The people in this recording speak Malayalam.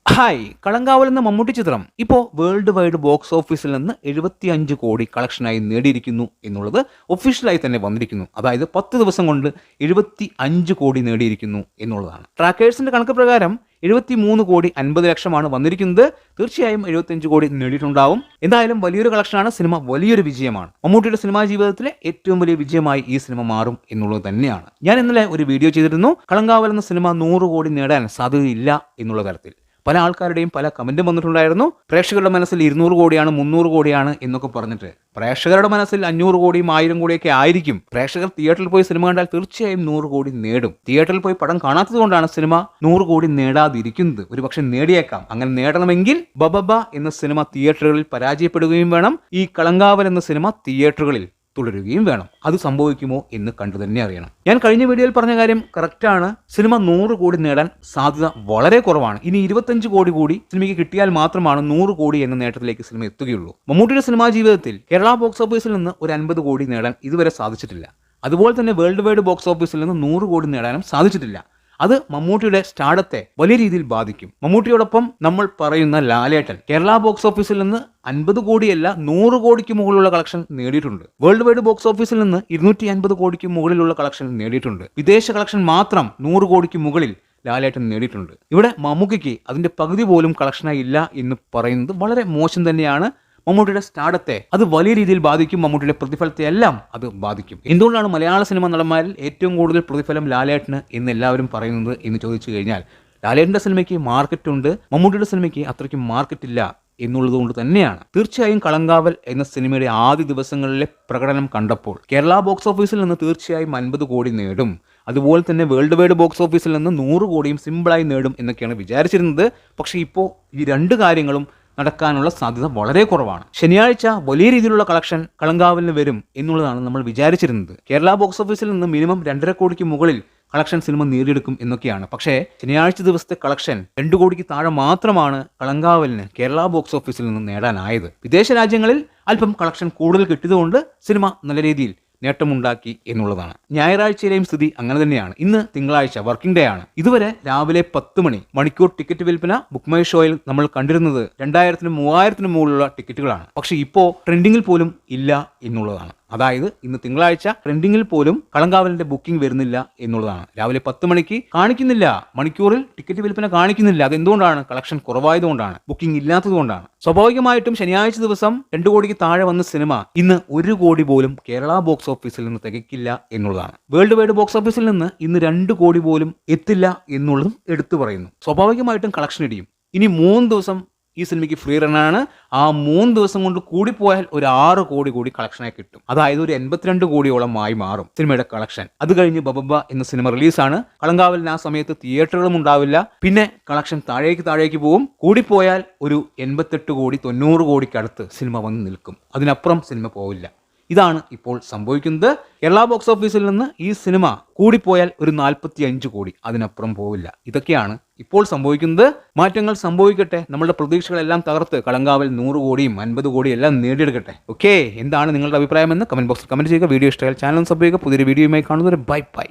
ഹായ് കളങ്കാവൽ എന്ന മമ്മൂട്ടി ചിത്രം ഇപ്പോൾ വേൾഡ് വൈഡ് ബോക്സ് ഓഫീസിൽ നിന്ന് 75 കോടി കളക്ഷനായി നേടിയിരിക്കുന്നു എന്നുള്ളത് ഒഫീഷ്യലായി തന്നെ വന്നിരിക്കുന്നു. അതായത് 10 ദിവസം കൊണ്ട് 75 കോടി നേടിയിരിക്കുന്നു എന്നുള്ളതാണ്. ട്രാക്കേഴ്സിന്റെ കണക്ക് പ്രകാരം 73 കോടി 50 ലക്ഷമാണ് വന്നിരിക്കുന്നത്. തീർച്ചയായും 75 കോടി നേടിയിട്ടുണ്ടാവും. എന്തായാലും വലിയൊരു കളക്ഷനാണ്. സിനിമ വലിയൊരു വിജയമാണ്. മമ്മൂട്ടിയുടെ സിനിമാ ജീവിതത്തിലെ ഏറ്റവും വലിയ വിജയമായി ഈ സിനിമ മാറും എന്നുള്ളത് തന്നെയാണ്. ഞാൻ ഇന്നലെ ഒരു വീഡിയോ ചെയ്തിരുന്നു. കളങ്കാവൽ എന്ന സിനിമ 100 കോടി നേടാൻ സാധ്യതയില്ല എന്നുള്ള തരത്തിൽ. പല ആൾക്കാരുടെയും പല കമന്റും വന്നിട്ടുണ്ടായിരുന്നു. പ്രേക്ഷകരുടെ മനസ്സിൽ 200 കോടിയാണ് 300 കോടിയാണ് എന്നൊക്കെ പറഞ്ഞിട്ട്. പ്രേക്ഷകരുടെ മനസ്സിൽ 500 കോടിയും 1000 കോടിയൊക്കെ ആയിരിക്കും. പ്രേക്ഷകർ തിയേറ്ററിൽ പോയി സിനിമ കണ്ടാൽ തീർച്ചയായും 100 കോടി നേടും. തിയേറ്ററിൽ പോയി പടം കാണാത്തത് കൊണ്ടാണ് സിനിമ 100 കോടി നേടാതിരിക്കുന്നത്. ഒരു പക്ഷെ നേടിയേക്കാം. അങ്ങനെ നേടണമെങ്കിൽ ബബബ എന്ന സിനിമ തിയേറ്ററുകളിൽ പരാജയപ്പെടുകയും വേണം. ഈ കളങ്കാവൽ എന്ന സിനിമ തിയേറ്ററുകളിൽ തുടരുകയും വേണം. അത് സംഭവിക്കുമോ എന്ന് കണ്ടു തന്നെ അറിയണം. ഞാൻ കഴിഞ്ഞ വീഡിയോയിൽ പറഞ്ഞ കാര്യം കറക്റ്റാണ്. സിനിമ 100 കോടി നേടാൻ സാധ്യത വളരെ കുറവാണ്. ഇനി 25 കോടി കൂടി സിനിമയ്ക്ക് കിട്ടിയാൽ മാത്രമാണ് 100 കോടി എന്ന നേട്ടത്തിലേക്ക് സിനിമ എത്തുകയുള്ളൂ. മമ്മൂട്ടിയുടെ സിനിമാ ജീവിതത്തിൽ കേരള ബോക്സ് ഓഫീസിൽ നിന്ന് ഒരു 50 കോടി നേടാൻ ഇതുവരെ സാധിച്ചിട്ടില്ല. അതുപോലെ തന്നെ വേൾഡ് വൈഡ് ബോക്സ് ഓഫീസിൽ നിന്ന് 100 കോടി നേടാനും സാധിച്ചിട്ടില്ല. അത് മമ്മൂട്ടിയുടെ സ്റ്റാർഡത്തെ വലിയ രീതിയിൽ ബാധിക്കും. മമ്മൂട്ടിയോടൊപ്പം നമ്മൾ പറയുന്ന ലാലേട്ടൻ കേരള ബോക്സ് ഓഫീസിൽ നിന്ന് 50 കോടിയല്ല 100 കോടിക്ക് മുകളിലുള്ള കളക്ഷൻ നേടിയിട്ടുണ്ട്. വേൾഡ് വൈഡ് ബോക്സ് ഓഫീസിൽ നിന്ന് 250 കോടിക്ക് മുകളിലുള്ള കളക്ഷൻ നേടിയിട്ടുണ്ട്. വിദേശ കളക്ഷൻ മാത്രം 100 കോടിക്ക് മുകളിൽ ലാലേട്ടൻ നേടിയിട്ടുണ്ട്. ഇവിടെ മമ്മൂക്കയ്ക്ക് അതിന്റെ പകുതി പോലും കളക്ഷനായി ഇല്ല എന്ന് പറയുന്നത് വളരെ മോശം തന്നെയാണ്. മമ്മൂട്ടിയുടെ സ്റ്റാർഡത്തെ അത് വലിയ രീതിയിൽ ബാധിക്കും. മമ്മൂട്ടിയുടെ പ്രതിഫലത്തെ എല്ലാം അത് ബാധിക്കും. എന്തുകൊണ്ടാണ് മലയാള സിനിമ നടന്മാരിൽ ഏറ്റവും കൂടുതൽ പ്രതിഫലം ലാലേട്ടന് എന്ന് എല്ലാവരും പറയുന്നത് എന്ന് ചോദിച്ചു കഴിഞ്ഞാൽ, ലാലേട്ടന്റെ സിനിമയ്ക്ക് മാർക്കറ്റ് ഉണ്ട്, മമ്മൂട്ടിയുടെ സിനിമയ്ക്ക് അത്രയ്ക്കും മാർക്കറ്റ് ഇല്ല എന്നുള്ളത് കൊണ്ട് തന്നെയാണ്. തീർച്ചയായും കളങ്കാവൽ എന്ന സിനിമയുടെ ആദ്യ ദിവസങ്ങളിലെ പ്രകടനം കണ്ടപ്പോൾ കേരള ബോക്സ് ഓഫീസിൽ നിന്ന് തീർച്ചയായും 50 കോടി നേടും. അതുപോലെ തന്നെ വേൾഡ് വൈഡ് ബോക്സ് ഓഫീസിൽ നിന്ന് 100 കോടിയും സിമ്പിളായി നേടും എന്നൊക്കെയാണ് വിചാരിച്ചിരുന്നത്. പക്ഷേ ഇപ്പോൾ ഈ രണ്ട് കാര്യങ്ങളും നടക്കാനുള്ള സാധ്യത വളരെ കുറവാണ്. ശനിയാഴ്ച വലിയ രീതിയിലുള്ള കളക്ഷൻ കളങ്കാവലിന് വരും എന്നുള്ളതാണ് നമ്മൾ വിചാരിച്ചിരുന്നത്. കേരള ബോക്സ് ഓഫീസിൽ നിന്ന് മിനിമം 2.5 കോടിക്ക് മുകളിൽ കളക്ഷൻ സിനിമ നേടിയെടുക്കും എന്നൊക്കെയാണ്. പക്ഷേ ശനിയാഴ്ച ദിവസത്തെ കളക്ഷൻ 2 കോടിക്ക് താഴെ മാത്രമാണ് കളങ്കാവലിന് കേരള ബോക്സ് ഓഫീസിൽ നിന്ന് നേടാനായത്. വിദേശ രാജ്യങ്ങളിൽ അല്പം കളക്ഷൻ കൂടുതൽ കിട്ടിയതുകൊണ്ട് സിനിമ നല്ല രീതിയിൽ നേട്ടമുണ്ടാക്കി എന്നുള്ളതാണ്. ഞായറാഴ്ചയിലെയും സ്ഥിതി അങ്ങനെ തന്നെയാണ്. ഇന്ന് തിങ്കളാഴ്ച വർക്കിംഗ് ഡേ ആണ്. ഇതുവരെ രാവിലെ 10 മണിക്കൂർ ടിക്കറ്റ് വിൽപ്പന ബുക്ക് മൈ ഷോയിൽ നമ്മൾ കണ്ടിരുന്നത് 2000-നും 3000-നും മുകളിലുള്ള ടിക്കറ്റുകളാണ്. പക്ഷേ ഇപ്പോൾ ട്രെൻഡിങ്ങിൽ പോലും ഇല്ല എന്നുള്ളതാണ്. അതായത് ഇന്ന് തിങ്കളാഴ്ച ട്രെൻഡിങ്ങിൽ പോലും കളങ്കാവലിന്റെ ബുക്കിംഗ് വരുന്നില്ല എന്നുള്ളതാണ്. രാവിലെ 10 മണിക്ക് കാണിക്കുന്നില്ല, മണിക്കൂറിൽ ടിക്കറ്റ് വിൽപ്പന കാണിക്കുന്നില്ല. അതെന്തുകൊണ്ടാണ്? കളക്ഷൻ കുറവായതുകൊണ്ടാണ്, ബുക്കിംഗ് ഇല്ലാത്തതുകൊണ്ടാണ്. സ്വാഭാവികമായിട്ടും ശനിയാഴ്ച ദിവസം 2 കോടിക്ക് താഴെ വന്ന സിനിമ ഇന്ന് 1 കോടി പോലും കേരള ബോക്സ് ഓഫീസിൽ നിന്ന് തികയ്ക്കില്ല എന്നുള്ളതാണ്. വേൾഡ് വൈഡ് ബോക്സ് ഓഫീസിൽ നിന്ന് ഇന്ന് 2 കോടി പോലും എത്തില്ല എന്നുള്ളതും എടുത്തു പറയുന്നു. സ്വാഭാവികമായിട്ടും കളക്ഷൻ ഇടിയും. ഇനി 3 ദിവസം ഈ സിനിമയ്ക്ക് ഫ്രീ റണ്ണാണ്. ആ 3 ദിവസം കൊണ്ട് കൂടിപ്പോയാൽ ഒരു 6 കോടി കൂടി കളക്ഷനായി കിട്ടും. അതായത് ഒരു 82 കോടിയോളം ആയി മാറും സിനിമയുടെ കളക്ഷൻ. അത് കഴിഞ്ഞ് ബബബ എന്ന സിനിമ റിലീസാണ്. കളങ്കാവലിന് ആ സമയത്ത് തിയേറ്ററുകളും ഉണ്ടാവില്ല. പിന്നെ കളക്ഷൻ താഴേക്ക് പോകും. കൂടിപ്പോയാൽ ഒരു 88 കോടി 90 കോടിക്കടുത്ത് സിനിമ വന്ന് നിൽക്കും. അതിനപ്പുറം സിനിമ പോവില്ല. ഇതാണ് ഇപ്പോൾ സംഭവിക്കുന്നത്. കേരള ബോക്സ് ഓഫീസിൽ നിന്ന് ഈ സിനിമ കൂടിപ്പോയാൽ ഒരു 45 കോടി, അതിനപ്പുറം പോവില്ല. ഇതൊക്കെയാണ് ഇപ്പോൾ സംഭവിക്കുന്നത്. മാറ്റങ്ങൾ സംഭവിക്കട്ടെ. നമ്മളുടെ പ്രതീക്ഷകളെല്ലാം തകർത്ത് കളങ്കാവൽ 100 കോടിയും 50 കോടിയും എല്ലാം നേടിയെടുക്കട്ടെ. ഓക്കെ, എന്താണ് നിങ്ങളുടെ അഭിപ്രായമെന്ന് കമന്റ് ബോക്സിൽ കമന്റ് ചെയ്യുക. വീഡിയോ ഇഷ്ടമായാൽ ചാനൽ സബ്സ്ക്രൈബ് ചെയ്യുക. പുതിയൊരു വീഡിയോയുമായി കാണുന്നവരെ ബൈ.